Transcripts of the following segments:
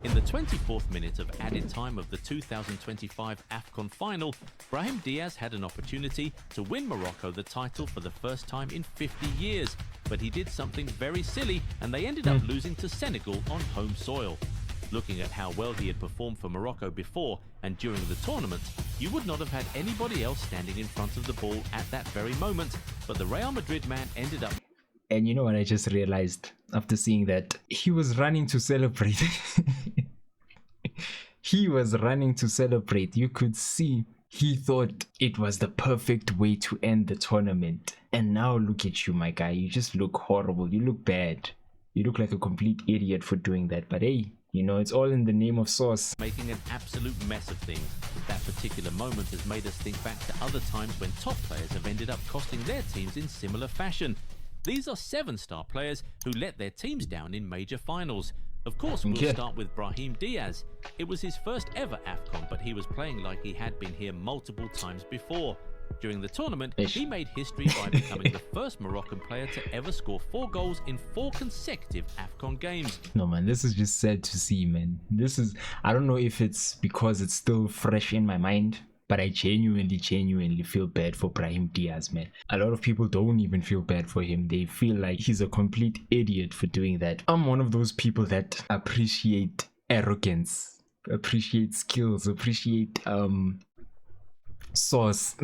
In the 24th minute of added time of the 2025 AFCON final, Brahim Diaz had an opportunity to win Morocco the title for the first time in 50 years, but he did something very silly and they ended up losing to Senegal on home soil. Looking at how well he had performed for Morocco before and during the tournament, you would not have had anybody else standing in front of the ball at that very moment, but the Real Madrid man ended up... And you know what I just realized after seeing that? He was running to celebrate. He was running to celebrate. You could see he thought it was the perfect way to end the tournament. And now look at you, my guy. You just look horrible. You look bad. You look like a complete idiot for doing that. But hey, you know, it's all in the name of sauce. Making an absolute mess of things. That particular moment has made us think back to other times when top players have ended up costing their teams in similar fashion. These are 7-star players who let their teams down in major finals. Of course, we'll start with Brahim Diaz. It was his first ever AFCON, but he was playing like he had been here multiple times before. During the tournament, he made history by becoming the first Moroccan player to ever score 4 goals in 4 consecutive AFCON games. No man, this is just sad to see, man. This is, I don't know if it's because it's still fresh in my mind, but I genuinely feel bad for Brahim Diaz, man. A lot of people don't even feel bad for him. They feel like he's a complete idiot for doing that. I'm one of those people that appreciate arrogance, appreciate skills, appreciate sauce.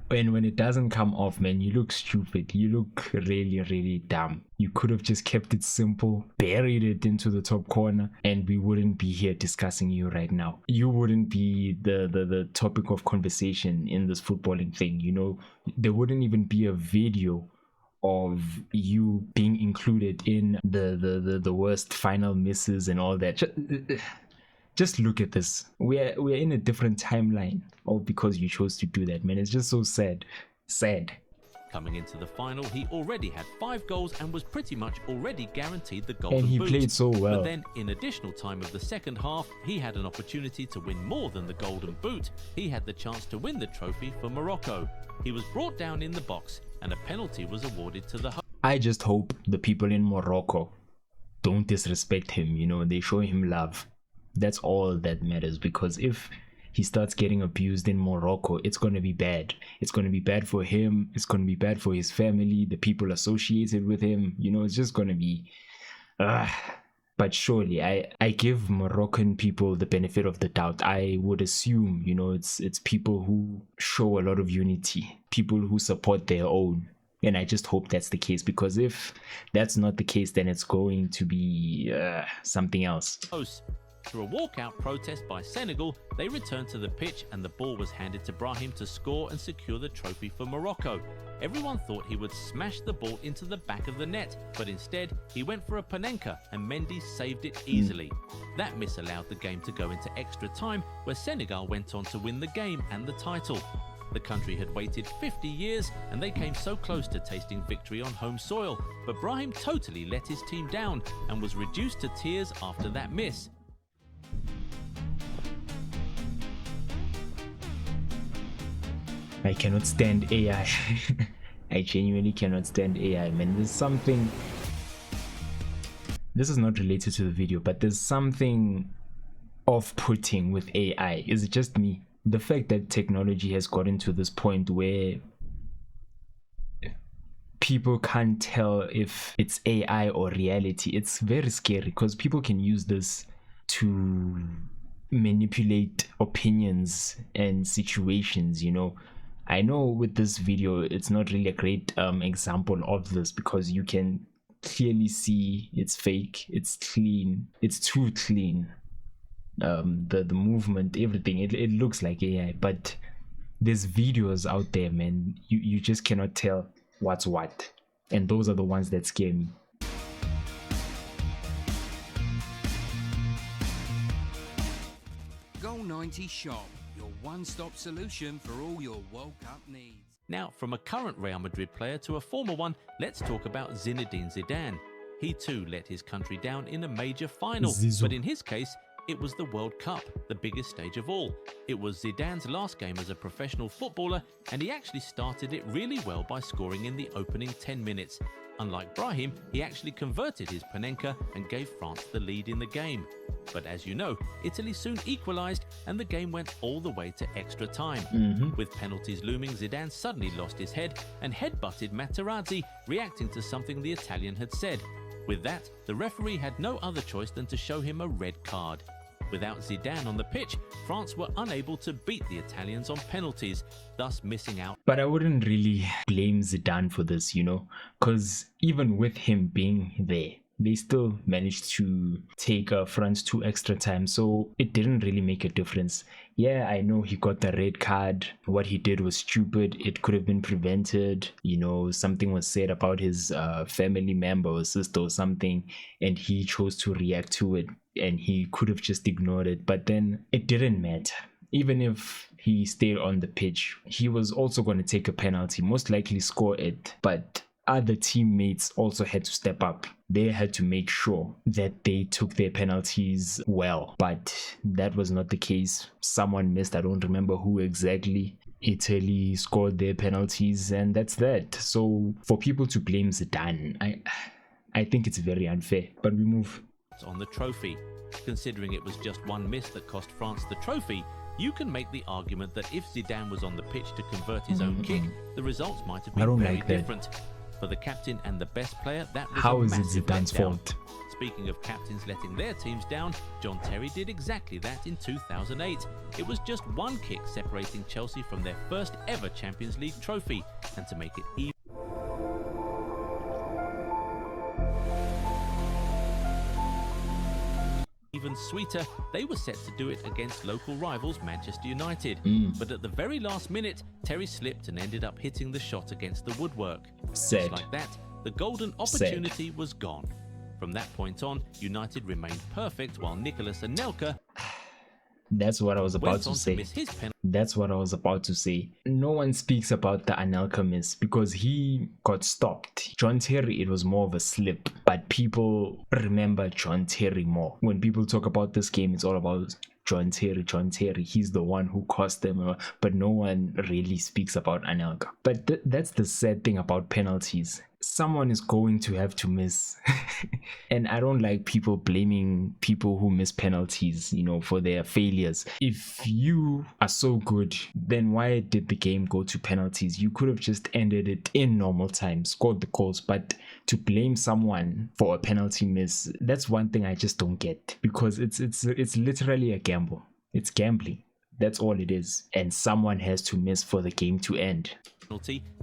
When it doesn't come off, man, you look stupid. You look really dumb. You could have just kept it simple, buried it into the top corner, and we wouldn't be here discussing you right now. You wouldn't be the topic of conversation in this footballing thing, you know. There wouldn't even be a video of you being included in the worst final misses and all that. Just look at this. We're in a different timeline, all because you chose to do that, man. It's just so sad. Coming into the final, he already had 5 goals and was pretty much already guaranteed the golden boot. And he boot. Played so well. But then, in additional time of the second half, he had an opportunity to win more than the golden boot. He had the chance to win the trophy for Morocco. He was brought down in the box and a penalty was awarded to the host. I just hope the people in Morocco don't disrespect him, you know, they show him love. That's all that matters, because if he starts getting abused in Morocco, it's going to be bad. It's going to be bad for him. It's going to be bad for his family, the people associated with him. You know, it's just going to be... But surely, I give Moroccan people the benefit of the doubt. I would assume, you know, it's people who show a lot of unity, people who support their own. And I just hope that's the case, because if that's not the case, then it's going to be something else. Through a walkout protest by Senegal, they returned to the pitch and the ball was handed to Brahim to score and secure the trophy for Morocco. Everyone thought he would smash the ball into the back of the net, but instead he went for a Panenka and Mendy saved it easily. That miss allowed the game to go into extra time, where Senegal went on to win the game and the title. The country had waited 50 years and they came so close to tasting victory on home soil, but Brahim totally let his team down and was reduced to tears after that miss. I cannot stand AI. I genuinely cannot stand AI, man. There's something... This is not related to the video, but there's something off-putting with AI. Is it just me? The fact that technology has gotten to this point where people can't tell if it's AI or reality, it's very scary, because people can use this to manipulate opinions and situations, you know. I know with this video it's not really a great example of this, because you can clearly see it's fake, it's clean, it's too clean. The movement, everything, it looks like AI, but there's videos out there, man. You just cannot tell what's what, and those are the ones that scare me. Goal 90 Shop, your one-stop solution for all your World Cup needs. Now, from a current Real Madrid player to a former one, let's talk about Zinedine Zidane. He too let his country down in a major final, but in his case, it was the World Cup, the biggest stage of all. It was Zidane's last game as a professional footballer, and he actually started it really well by scoring in the opening 10 minutes. Unlike Brahim, he actually converted his Panenka and gave France the lead in the game. But as you know, Italy soon equalised and the game went all the way to extra time. With penalties looming, Zidane suddenly lost his head and headbutted Materazzi, reacting to something the Italian had said. With that, the referee had no other choice than to show him a red card. Without Zidane on the pitch, France were unable to beat the Italians on penalties, thus missing out. But I wouldn't really blame Zidane for this, because even with him being there, they still managed to take France to extra time, so it didn't really make a difference. Yeah, I know he got the red card. What he did was stupid. It could have been prevented. Something was said about his family member or sister or something, and he chose to react to it, and he could have just ignored it. But then it didn't matter. Even if he stayed on the pitch, he was also going to take a penalty, most likely score it, but other teammates also had to step up. They had to make sure that they took their penalties well, but that was not the case. Someone missed, I don't remember who exactly. Italy scored their penalties, and that's that. So for people to blame Zidane, I think it's very unfair, but we move on the trophy. Considering it was just one miss that cost France the trophy, you can make the argument that if Zidane was on the pitch to convert his own kick, the results might have been very different. For the captain and the best player, that was How a is it massive Zidane's letdown. fault? Speaking of captains letting their teams down, John Terry did exactly that in 2008. It was just one kick separating Chelsea from their first ever Champions League trophy, and to make it even sweeter, they were set to do it against local rivals Manchester United. But at the very last minute, Terry slipped and ended up hitting the shot against the woodwork. Sad. Just like that, the golden opportunity was gone. From that point on, United remained perfect while Nicolas Anelka That's what I was about went to on say. to miss his penalty. That's what I was about to say. No one speaks about the Anelka miss because he got stopped. John Terry, it was more of a slip, but people remember John Terry more. When people talk about this game, it's all about John Terry. John Terry, he's the one who cost them, but no one really speaks about Anelka. But that's the sad thing about penalties. Someone is going to have to miss. And I don't like people blaming people who miss penalties, for their failures. If you are so good, then why did the game go to penalties? You could have just ended it in normal time, scored the goals, but to blame someone for a penalty miss, that's one thing I just don't get, because it's literally a gamble. It's gambling. That's all it is. And someone has to miss for the game to end.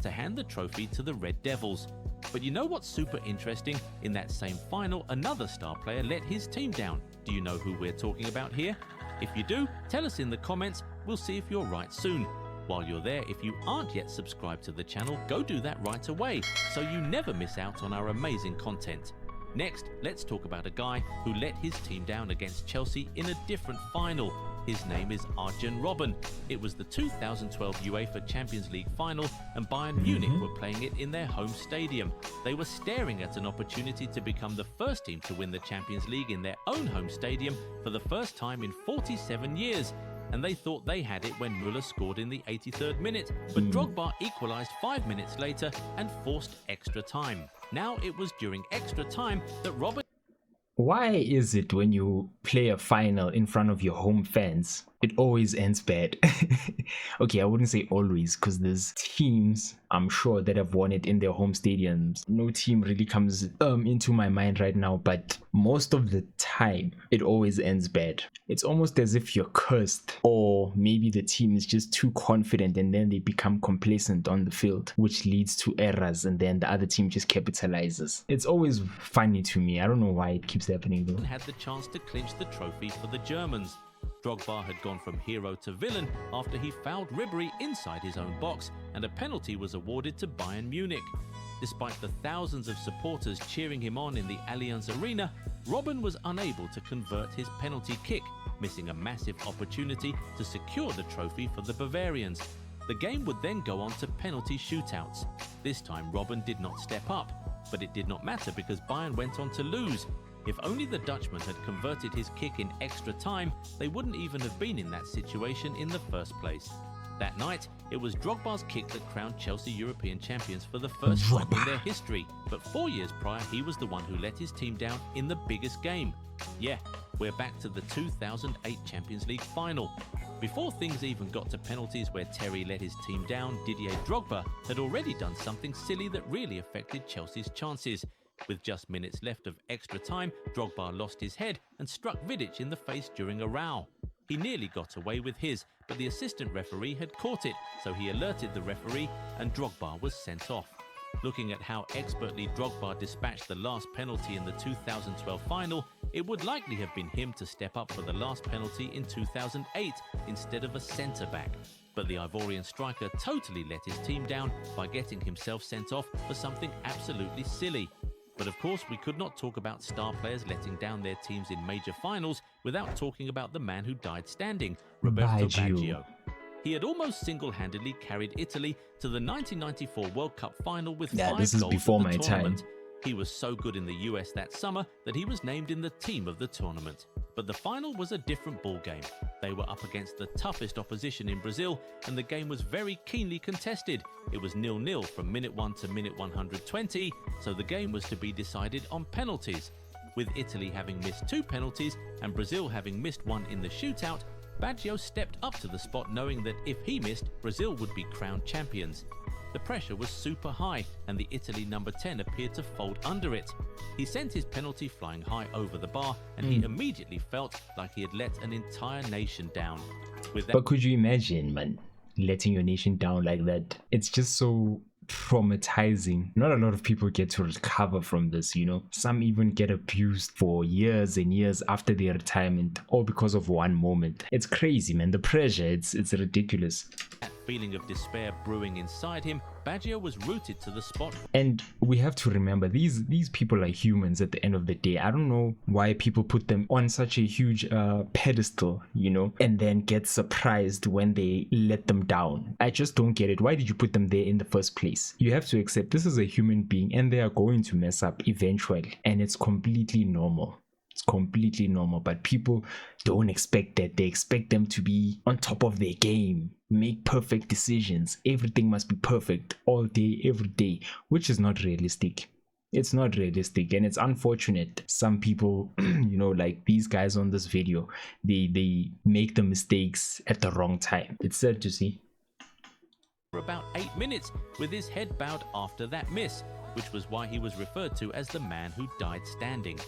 To hand the trophy to the Red Devils. But you know what's super interesting? In that same final, another star player let his team down. Do you know who we're talking about here? If you do, tell us in the comments. We'll see if you're right soon. While you're there, if you aren't yet subscribed to the channel, go do that right away so you never miss out on our amazing content. Next, let's talk about a guy who let his team down against Chelsea in a different final. His name is Arjen Robben. It was the 2012 UEFA Champions League final, and Bayern Munich were playing it in their home stadium. They were staring at an opportunity to become the first team to win the Champions League in their own home stadium for the first time in 47 years. And they thought they had it when Müller scored in the 83rd minute, but Drogba equalised 5 minutes later and forced extra time. Now it was during extra time that Robben... Why is it when you play a final in front of your home fans, it always ends bad? Okay, I wouldn't say always, because there's teams, I'm sure, that have won it in their home stadiums. No team really comes into my mind right now, but most of the time, it always ends bad. It's almost as if you're cursed, or maybe the team is just too confident and then they become complacent on the field, which leads to errors, and then the other team just capitalizes. It's always funny to me. I don't know why it keeps happening though. Had the chance to clinch the trophy for the Germans. Drogba had gone from hero to villain after he fouled Ribéry inside his own box, and a penalty was awarded to Bayern Munich. Despite the thousands of supporters cheering him on in the Allianz Arena, Robben was unable to convert his penalty kick, missing a massive opportunity to secure the trophy for the Bavarians. The game would then go on to penalty shootouts. This time Robben did not step up, but it did not matter because Bayern went on to lose. If only the Dutchman had converted his kick in extra time, they wouldn't even have been in that situation in the first place. That night, it was Drogba's kick that crowned Chelsea European champions for the first time in their history. But 4 years prior, he was the one who let his team down in the biggest game. Yeah, we're back to the 2008 Champions League final. Before things even got to penalties where Terry let his team down, Didier Drogba had already done something silly that really affected Chelsea's chances. With just minutes left of extra time, Drogba lost his head and struck Vidic in the face during a row. He nearly got away with his, but the assistant referee had caught it, so he alerted the referee and Drogba was sent off. Looking at how expertly Drogba dispatched the last penalty in the 2012 final, it would likely have been him to step up for the last penalty in 2008 instead of a centre-back. But the Ivorian striker totally let his team down by getting himself sent off for something absolutely silly. But of course, we could not talk about star players letting down their teams in major finals without talking about the man who died standing, Roberto Baggio. He had almost single-handedly carried Italy to the 1994 World Cup final with 5 this is goals before in the my tournament. time. He was so good in the US that summer that he was named in the team of the tournament. But the final was a different ballgame. They were up against the toughest opposition in Brazil, and the game was very keenly contested. It was 0-0 from minute 1 to minute 120, so the game was to be decided on penalties. With Italy having missed 2 penalties and Brazil having missed 1 in the shootout, Baggio stepped up to the spot knowing that if he missed, Brazil would be crowned champions. The pressure was super high and the Italy number 10 appeared to fold under it. He sent his penalty flying high over the bar and he immediately felt like he had let an entire nation down. With that, But could you imagine, man, letting your nation down like that? It's just so traumatizing. Not a lot of people get to recover from this, you know. Some even get abused for years and years after their retirement, all because of one moment. It's crazy, man. The pressure, it's ridiculous. that feeling of despair brewing inside him, Baggio was rooted to the spot. And we have to remember, these people are humans at the end of the day. I don't know why people put them on such a huge pedestal, you know, and then get surprised when they let them down. I just don't get it. Why did you put them there in the first place? You have to accept this is a human being and they are going to mess up eventually, and it's completely normal. It's completely normal, but people don't expect that. They expect them to be on top of their game, make perfect decisions. Everything must be perfect all day, every day, which is not realistic. It's not realistic, and it's unfortunate. Some people, you know, like these guys on this video, they make the mistakes at the wrong time. It's sad to see. For about 8 minutes with his head bowed after that miss, which was why he was referred to as the man who died standing.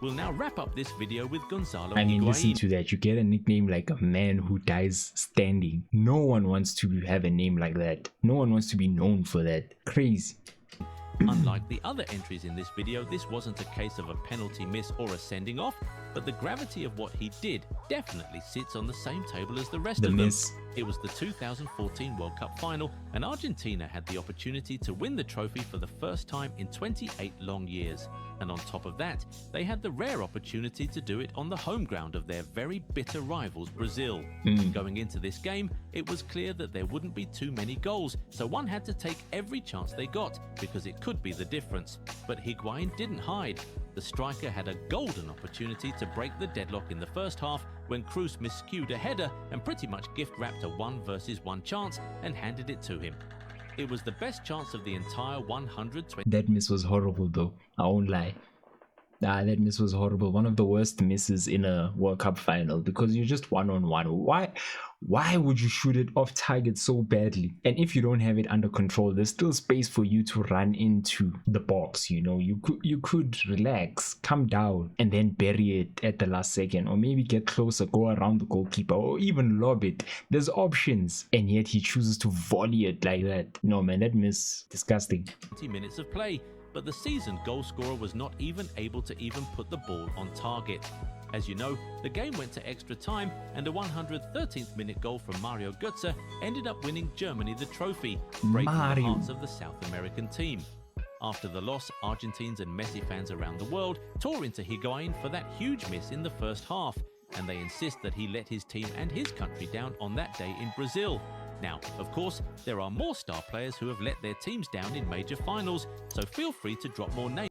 We'll now wrap up this video with Gonzalo I mean, listen Higuain. to that. You get a nickname like a man who dies standing. No one wants to have a name like that. No one wants to be known for that. Crazy. Unlike the other entries in this video, this wasn't a case of a penalty miss or a sending off, but the gravity of what he did definitely sits on the same table as the rest The of them. miss. It was the 2014 World Cup final, and Argentina had the opportunity to win the trophy for the first time in 28 long years. And on top of that, they had the rare opportunity to do it on the home ground of their very bitter rivals, Brazil. Going into this game, it was clear that there wouldn't be too many goals, so one had to take every chance they got, because it could be the difference. But Higuain didn't hide. The striker had a golden opportunity to break the deadlock in the first half when Cruz miscued a header and pretty much gift-wrapped a 1-versus-1 chance and handed it to him. It was the best chance of the entire 120. That miss was horrible though. I won't lie. That miss was horrible. One of the worst misses in a World Cup final, because you're just one-on-one. Why would you shoot it off target so badly? And if you don't have it under control, there's still space for you to run into the box, you know. You could relax, come down, and then bury it at the last second, or maybe get closer, go around the goalkeeper, or even lob it. There's options, and yet he chooses to volley it like that. No man, that miss, disgusting. 20 minutes of play, but the seasoned goal scorer was not even able to put the ball on target. As you know, the game went to extra time, and a 113th minute goal from Mario Götze ended up winning Germany the trophy, breaking the hearts of the South American team. After the loss, Argentines and Messi fans around the world tore into Higuain for that huge miss in the first half, and they insist that he let his team and his country down on that day in Brazil. Now, of course, there are more star players who have let their teams down in major finals, so feel free to drop more names.